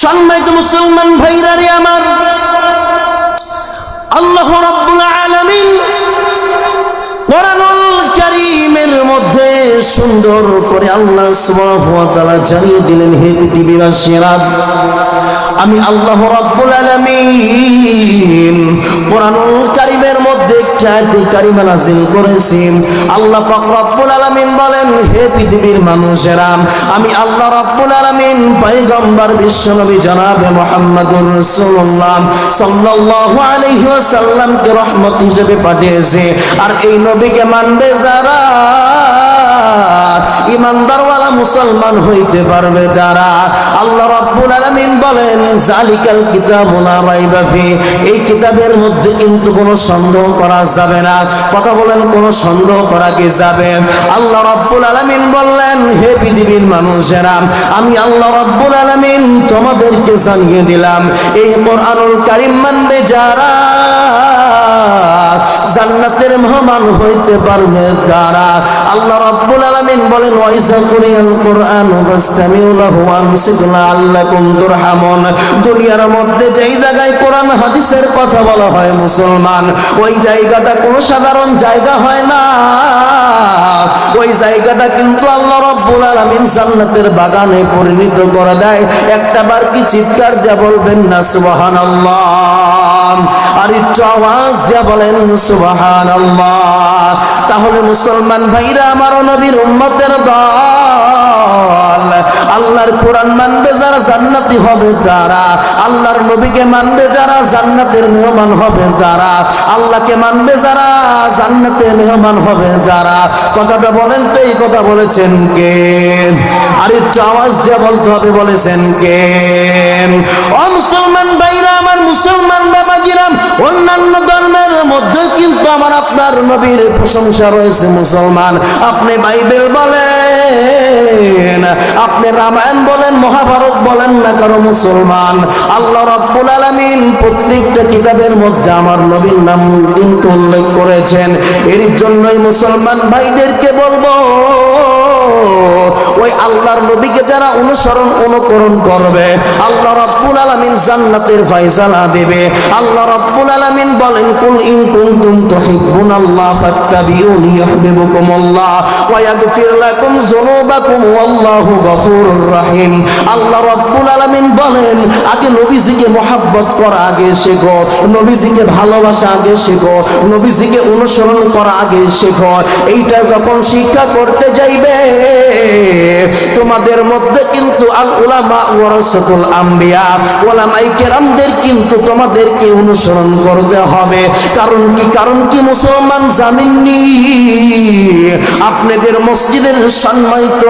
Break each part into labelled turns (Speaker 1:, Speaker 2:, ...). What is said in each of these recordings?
Speaker 1: সম্মানিত মুসলমান ভাইরা রে আমার, আল্লাহ রাব্বুল আলামিন কোরআনুল কারীমের মধ্যে সুন্দর করে আল্লাহ সুবহানাহু ওয়া তাআলা জানিয়ে দিলেন, হে পৃথিবীবাসীরা, আমি আল্লাহ রাব্বুল আলামিন কোরআনুল কারীমের মধ্যে একটা আয়াত কারিমা নাযিল করেছি। আল্লাহ পাক রব্বুল আলামিন বলেন, হে পৃথিবীর মানুষেরা, আমি আল্লাহ রাব্বুল আলামিন পয়গম্বর বিশ্বনবী জনাবে মুহাম্মদুর রাসূলুল্লাহ সাল্লাল্লাহু আলাইহি ওয়াসাল্লামকে রহমত হিসেবে পাঠিয়েছি। আর এই নবীকে মানবে যারা, ইমানদারওয়ালা মুসলমান হইতে পারবে তারা। আল্লাহ রাব্বুল আলামিন বলেন, জালিকাল কিতাবু লা রাইবা ফি, এই কিতাবের মধ্যে কিন্তু কোনো সন্দেহ করা যাবে না। কথা বলেন, কোনো সন্দেহ করা কি যাবে? আল্লাহ রাব্বুল আলামিন বললেন, হে পৃথিবীর মানুষেরা, আমি আল্লাহ রাব্বুল আলামিন তোমাদেরকে জানিয়ে দিলাম, এই কোরআনুল কারীম মানবে যারা, জান্নাতের মেহমান হইতে পারবে তারা। আল্লাহ রাব্বুল আলামিন বলেন, ওয়াইজা কুরিয়াল কুরআনু ফাসতামিউ লাহু ওয়ানসিতু লাআল্লাকুম তুরহামুন। দুনিয়ার মধ্যে যেই জায়গায় কোরআন হাদিসের কথা বলা হয় মুসলমান, ওই জায়গাটা কোনো সাধারণ জায়গা হয় না। ওই জায়গাটা কিন্তু আল্লাহ রাব্বুল আলামিন জান্নাতের বাগানে পরিণত করে দেয়। একটা বার কি চিৎকার দিয়ে বলবেন না সুবহানাল্লাহ? আর একটু আওয়াজ দিয়ে বলেন সুবহানাল্লাহ। তাহলে মুসলমান ভাইরা আমার, নবীর উম্মতের দল, আল্লাহর কোরআন মানবে যারা জান্নাতি হবে তারা, আল্লাহর নবীকে মানবে যারা জান্নাতের মেহমান হবে তারা, আল্লাহকে মানবে যারা জান্নাতের মেহমান হবে তারা। কথাটা বলেন তো, এই কথা বলেছেন কে? আর একটু আওয়াজ দিয়ে বলতে হবে, বলেছেন কে? ও মুসলমান ভাইরা আমার, মুসলমান বাবাজিরা, অন্যান্য ধর্মের মধ্যে কিন্তু আমার আপনার নবীর প্রশংসা রয়েছে মুসলমান। আপনি বাইবেল বলেন, আপনি রামায়ণ বলেন, মহাভারত বলেন না কারো মুসলমান, আল্লাহ রাব্বুল আলামিন প্রত্যেকটা কিতাবের মধ্যে আমার নবীর নাম কিন্তু উল্লেখ করেছেন। এর জন্যই মুসলমান ভাইদেরকে বলবো, ওই আল্লাহর নবীকে যারা অনুকরণ করবে, আল্লাহ রাব্বুল আলামিন জান্নাতের ফয়সালা দেবে। আল্লাহ রাব্বুল আলামিন বলেন, কুল ইন কুনতুম তুহিব্বুনাল্লাহ ফাত্তাবিউনি ইউহিব্বুকুমুল্লাহ ওয়া ইয়াগফির লাকুম যুনুবাকুম ওয়াল্লাহু গফুরুর রহিম। আল্লাহ রাব্বুল আলামিন বলেন, আগে নবীজিকে মহব্বত করা আগে শেখো, নবীজিকে ভালোবাসা আগে শেখো, নবীজিকে অনুসরণ করা আগে শেখো। এইটা যখন শিক্ষা করতে যাইবে, তোমাদের মধ্যে কিন্তু আল উলামা ওয়ারাসাতুল আম্বিয়া, উলামায়ে কেরামদের কিন্তু তোমাদেরকে অনুসরণ করতে হবে। কারণ কি? কারণ কি মুসলমান জানেননি? আপনাদের মসজিদের সম্মানিত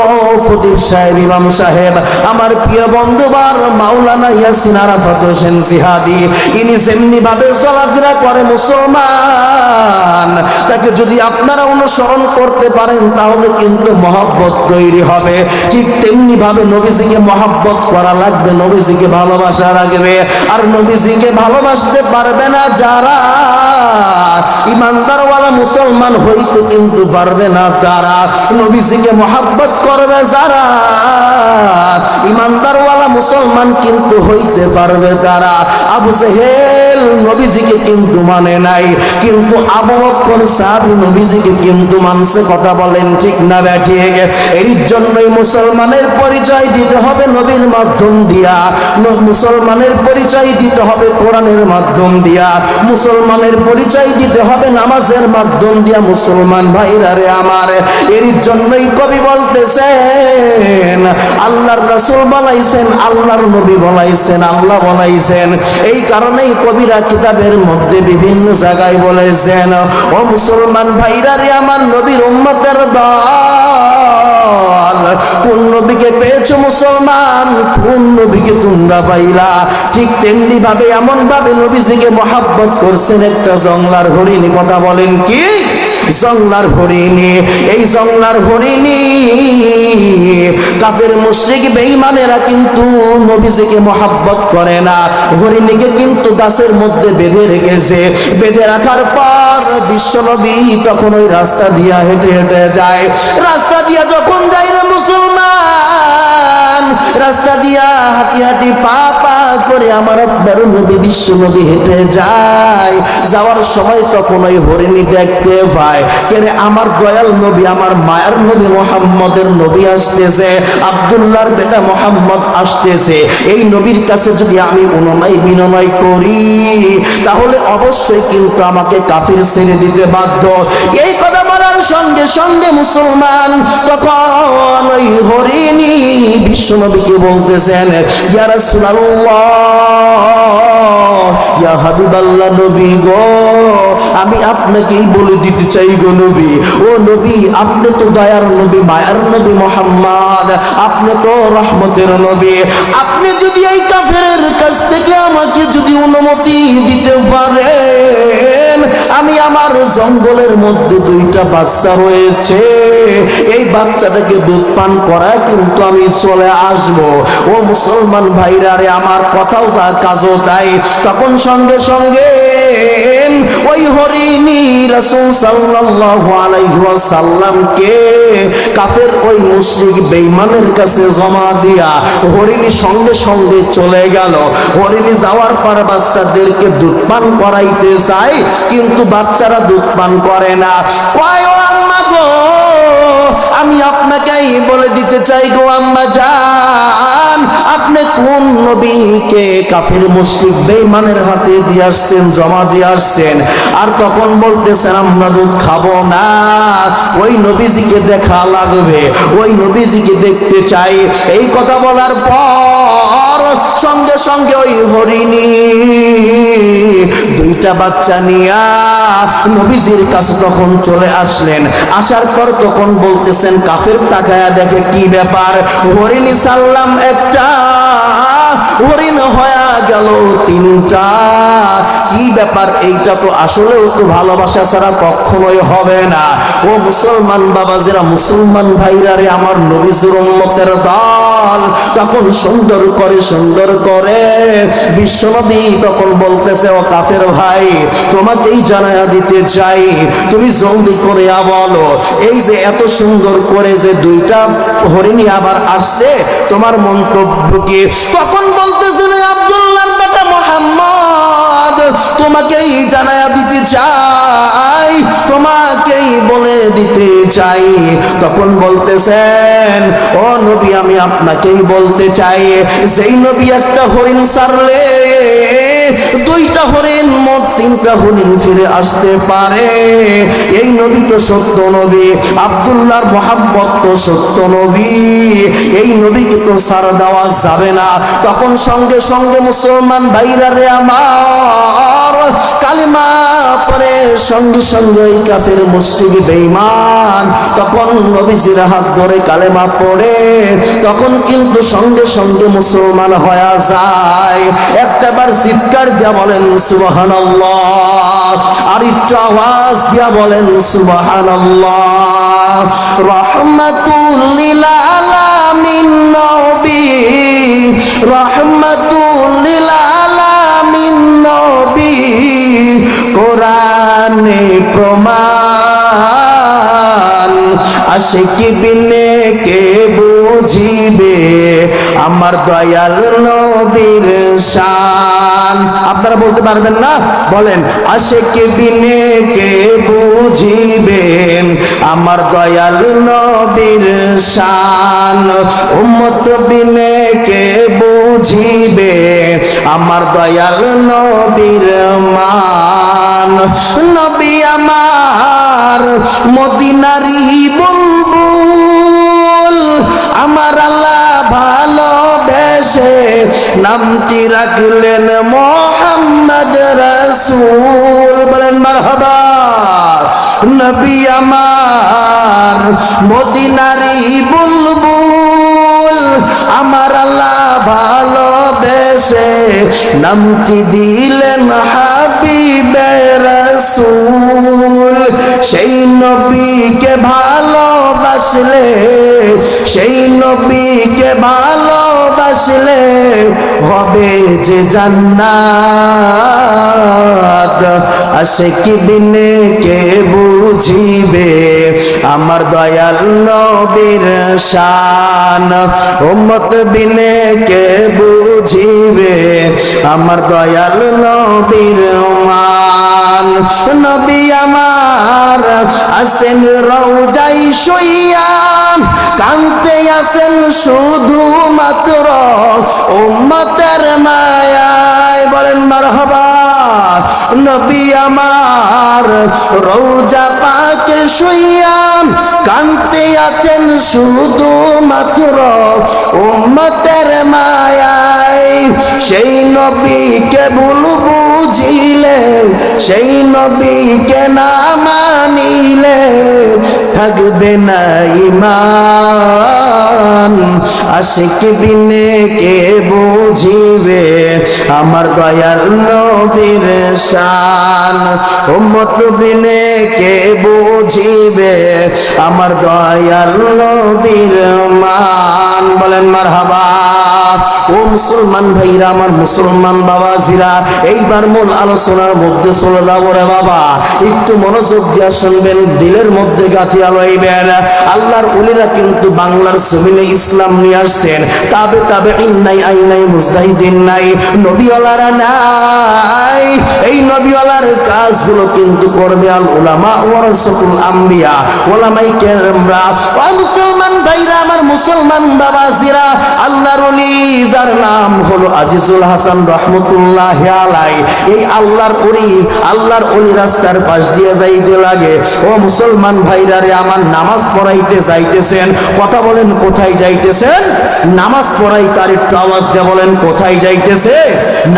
Speaker 1: খতিব সাহেব, ইমাম সাহেব, আমার প্রিয় বন্ধুবার মাওলানা ইয়াসিন আরাফাত হোসেন জিহাদি, ইনি যেমনি ভাবে চলাফেরা করে মুসলমান, তাকে যদি আপনারা অনুসরণ করতে পারেন তাহলে কিন্তু মহব্বত তৈরি হবে। ঠিক তেমনি ভাবে নবীজিকে মহব্বত করা লাগবে, নবীজিকে ভালোবাসা লাগবে। আর নবীজিকে ভালোবাসতে পারবে না যারা, ইমানদারওয়ালা মুসলমান হইতে কিন্তু পারবে না তারা। নবীজিকে মহব্বত করবে যারা, ইমানদারওয়ালা মুসলমান কিন্তু হইতে পারবে তারা। আবু জেহেল নবীজিকে কিন্তু মানে নাই, কিন্তু আবু বকর সাহাবী নবীজিকে কিন্তু মানছে। কথা বলেন ঠিক না ব্যাঠিক? এর জন্যই মুসলমানের পরিচয় দিতে হবে নবীর মাধ্যম দিয়া, মুসলমানের পরিচয় দিতে হবে কোরআনের মাধ্যম দিয়া, মুসলমানের পরিচয় দিতে হবে নামাজের মাধ্যম দিয়া। মুসলমান ভাইরা রে আমার, এর জন্যই কবি বলতেছেন, আল্লাহর রাসূল বলাইছেন, আল্লাহর নবী বলাইছেন, আল্লাহ বলাইছেন। এই কারণেই কবিরা কিতাবের মধ্যে বিভিন্ন জায়গায় বলেছেন, ও মুসলমান ভাইরা রে আমার, নবীর উম্মতের দল, কোন নবীকে পেয়েছো মুসলমান? কোন নবীকে তোমরা পাইলা? ঠিক তেমনি ভাবে, এমন ভাবে নবীজিকে মহব্বত করছেন একটা জংলার হরিণ। কথা বলেন কি? জংলার হরিণী। এই জংলার হরিণী কাফের মুশরিক বেঈমানেরা কিন্তু নবীজিকে মহব্বত করে না। হরিণীকে কিন্তু গাছের মধ্যে বেঁধে রেখেছে। বেঁধে রাখার পর বিশ্বনবী তখন ওই রাস্তা দিয়া হেঁটে হেঁটে যায়। রাস্তা দিয়া যখন যায় রে মুসলমান, রাস্তা দিয়া হাঁটি হাঁটি পা পা করে আমার আপনার নবী বিশ্ব নবী হেঁটে যায়। যাওয়ার সময় তখন ওই হরিণী দেখতে পায়, কেরে আমার দয়াল নবী, আমার মায়ার নবী মুহাম্মদের নবী আসতেছে, আব্দুল্লাহর বেটা মুহাম্মদ আসতেছে। এই নবীর কাছে যদি আমি অনুনয় বিনয় করি তাহলে অবশ্যই কিন্তু আমাকে কাফির ছেড়ে দিতে বাধ্য। এই কথা বলার সঙ্গে সঙ্গে মুসলমান তখন ওই হরিণী বিশ্ব নবীকে বলতেছেন, ইয়া রাসূলুল্লাহ, ইয়া হাবিবাল্লাহ, নবী গো, আমি আপনাকেই বলে দিতে চাই গো নবী, ও নবী, আপনি তো দয়ার নবী, মায়ার নবী মুহাম্মদ, আপনি তো রহমতের নবী। আপনি যদি এই কাফেরের কাছ থেকে আমাকে যদি অনুমতি দিতে পারেন, আমি আমার জঙ্গলের মধ্যে দুইটা বাচ্চা রয়েছে, এই বাচ্চাটাকে দুধ পান করায় কিন্তু আমি চলে আসব। ও মুসলমান ভাইরা রে, আমার কথাও যা কাজও তাই। তখন সঙ্গে সঙ্গে ওই হরিণী রাসূল সাল্লাল্লাহু আলাইহি ওয়াসাল্লামকে কাফের ওই মুশরিক বেঈমানের কাছে জমা দিয়া হরিণী সঙ্গে সঙ্গে চলে গেল। হরিণী যাওয়ার পর বাচ্চাদেরকে দুধ পান করাইতে চায়, কিন্তু বাচ্চারা দুধ পান করে না। কয়, ও আম্মা গো, আমি আপনাকেই বলে দিতে চাই গো আম্মা জান, আপনি কোন নবীকে কাফের মুশরিক বেঈমানের হাতে দিয়ে আসছেন, জমা দিয়ে আসছেন? আর তখন বলতেছেন, আমরা দুধ খাবো না, ওই নবীজিকে দেখা লাগবে, ওই নবীজিকে দেখতে চাই। এই কথা বলার পর সঙ্গে সঙ্গে ওই হরিণী দুইটা বাচ্চা নিয়া নবীজির কাছে তখন চলে আসলেন। আসার পর তখন বলতেছেন, কাফের তাকায়া দেখে, কি ব্যাপার? হরিণী সাল্লাম একটা, হরিণ হয়ে গেল তিনটা, কি ব্যাপার? এইটা তো আসলেও তো ভালোবাসা ছাড়া কখনোই হবে না। ও মুসলমান বাবাজিরা, মুসলমান ভাইরা রে, আমার নবীর উম্মতের দল তখন সুন্দর করে বিশ্বনবী তখন বলতেছে, ও কাফের ভাই, তোমাকেই জানায়া দিতে চাই, তুমি জলদি করে বলো, এই যে এত সুন্দর করে যে দুইটা হরিণী আবার আসছে, তোমার মন্তব্য কি? তখন বলতেছে, আব্দুল্লাহর বেটা মুহাম্মদ, তোমাকেই জানায়া দিতে চাই, তোমাকেই বলে দিতে চাই। তখন বলতেছেন, ও নবী, আমি আপনাকেই বলতে চাই, যেই নবী একটা হরিণ ছাড়লে দুইটা হরিণ, মোট তিনটা হরিণ ফিরে আসতে পারে, এই নবী তো সত্য নবী, আব্দুল্লাহর মুহাম্মদ তো সত্য নবী, এই নবীকে তো ছাড় দেওয়া যাবে না। তখন সঙ্গে সঙ্গে মুসলমান ভাইরা রে আমার, কালিমা পরে সঙ্গে সঙ্গে ওই কাফের মুশরিক বেঈমান তখন নবীজির হাত ধরে কালেমা পড়ে, তখন কিন্তু সঙ্গে সঙ্গে মুসলমান হয়ে যায়। একটাবার চিৎকার দিয়া বলেন সুবহানাল্লাহ, আর একটু আওয়াজ দিয়া বলেন সুবহানাল্লাহ। রাহমাতুল লিল আলামিন নবী, রাহমাতুল লিল আলামিন নবী, কোরআনে প্রমাণ, আশিকি বিনে কে বুঝিবে আমার দয়াল নবীর শান। আপনারা বলতে পারবেন না? বলেন, আশিকি বিনে কে বুঝিবে আমার দয়াল নবীর শান, উম্মত বিনে কে বুঝিবে আমার দয়াল নবীর মান। নবী আমার মদিনারি বুলবুল, আমার আল্লাহ ভালোবেসে নামটি রাখলেন মুহাম্মদ রাসূল। বলেন মারহাবা। নবী আমার মদিনারি বুলবুল, আমার আল্লাহ ভালোবেসে নামটি দিলেন হাবিবে রাসূল। সেই নবীকে ভালোবাসলে, সেই নবীকে ভালোবাসলে হবে যে জান্নাত, আশিক বিনে কে বুঝিবে আমার দয়াল নবীর শান উম্মত বিনে কে বুঝিবে আমার দয়াল নবীর মান নবী আমার আসেন রওজাই শুইয়া কাঁদতে আসেন শুধু মাত্র উম্মতের মায়ায় বলেন মারহাবা নবী আমার রওজা পাকে শুইয়া কাঁদতে আছেন শুধু মাত্র উম্মতের মায়ায় সেই নবীকে ভুল বুঝিলে সেই নবীকে না মানিলে থাকবে না ঈমান আশিক বিনে কে বুঝিবে আমার দয়াল নবীর শান উম্মত বিনে কে বুঝিবে আমার দয়াল নবীর মান বলেন মারহাবা ও মুসলমান ভাইরা আমার মুসলমান বাবাজিরা এইবার মূল আলোচনার মধ্যে চলে যাবো রে বাবা একটু মনোযোগ দিয়ে শুনবেন দিলের মধ্যে গাঁথিয়া লইবেন আল্লাহর ওলিরা কিন্তু বাংলার জমিনে ইসলাম নিয়ে আসছেন তাবে নাই আইনাই মুজতাহিদিন নাই নবীওয়ালারা নাই এই নবীওয়ালার কাজগুলো কিন্তু করবে আল উলামা ওয়ারাসাতুল আম্বিয়া ওলামাই কেরামরা ও মুসলমান ভাইরা আমার মুসলমান বাবাজিরা আল্লাহর ওলি যার নাম হলো আজিজুল হাসান রহমতুল্লাহি আলাইহি এই আল্লাহর ওলি রাস্তার পাশ দিয়ে যাইতে লাগে ও মুসলমান ভাইরা রে আমার নামাজ পড়াইতে যাইতেছেন কথা বলেন কোথায় যাইতেছেন নামাজ পড়াইতে আর একটু আওয়াজ দিয়ে বলেন কোথায় যাইতেছে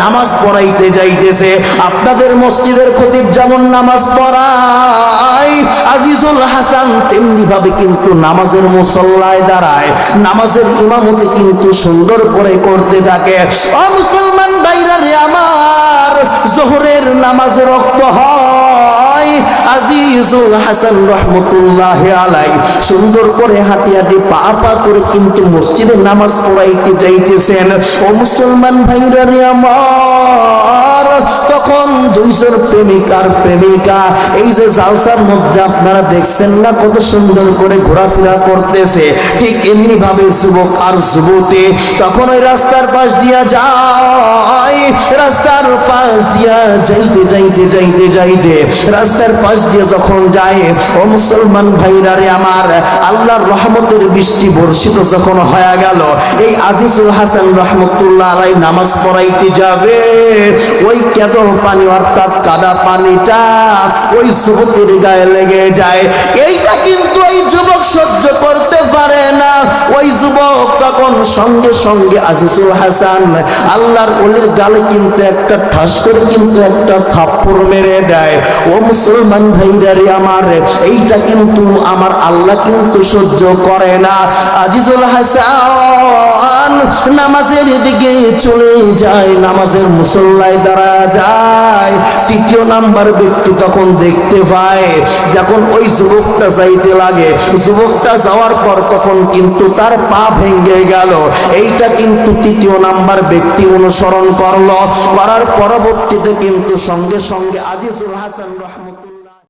Speaker 1: নামাজ পড়াইতে যাইতেছে আপনাদের মসজিদের খতিব যেমন নামাজ পড়ায় আজিজুল হাসান তেমনি ভাবে কিন্তু নামাজের মুসল্লায় দাঁড়ায় নামাজের ইমামতি কিন্তু সুন্দর করে করতে থাকে ও মুসলমান ভাইরা রে আমার জোহরের নামাজে রক্ত হয় আজিজুল হাসান রহমতুল্লাহি আলাইহি সুন্দর করে হাঁটি হাঁটি পা পা করে কিন্তু মসজিদে নামাজ পড়াইতে যাইতেছেন ও মুসলমান ভাইরা রে আমার তখন দুইজন প্রেমিকা এই যে জালসার মধ্যে আপনারা দেখছেন না কত সুন্দর করে ঘোরাফেরা করতেছে ঠিক এমনি ভাবে যুবক আর যুবতী তখন ওই রাস্তার পাশ দিয়া যায় রাস্তার পাশ দিয়া যাইতে রাস্তার পাশ দিয়ে যখন যায় ও মুসলমান ভাইরা রে আমার আল্লাহর রহমতের বৃষ্টি বর্ষিত যখন হয়ে গেল এই আজিজুল হাসান রহমতুল্লাহ আলাইহি নামাজ পড়াইতে যাবে ওই কেদো পানি অর্থাৎ কাদা পানিটা ওই যুবকের গায়ে লেগে যায় এইটা কিন্তু ওই যুবক সহ্য করতে পারে না ওই যুবক তখন সঙ্গে সঙ্গে আজিজুল হাসান আল্লাহর ওলির গালে কিন্তু একটা ঠাস করে কিন্তু একটা থাপ্পড় মেরে দেয় ও মুসলমান ভাইরা রে আমার এইটা কিন্তু আমার আল্লাহ কিন্তু সহ্য করে না আজিজুল হাসান নামাজের দিকে চলে যায় নামাজের মুসল্লায় দাঁড়া যায় তৃতীয় নাম্বার ব্যক্তি তখন দেখতে পায় যখন ওই যুবকটা যাইতে লাগে যুবকটা যাওয়ার পর তখন কিন্তু তার পা ভেঙে গেল এইটা কিন্তু তৃতীয় নাম্বার ব্যক্তি অনুসরণ করলো করার পরবর্তীতে কিন্তু সঙ্গে সঙ্গে আজিজুল হাসান রহমতুল্লাহ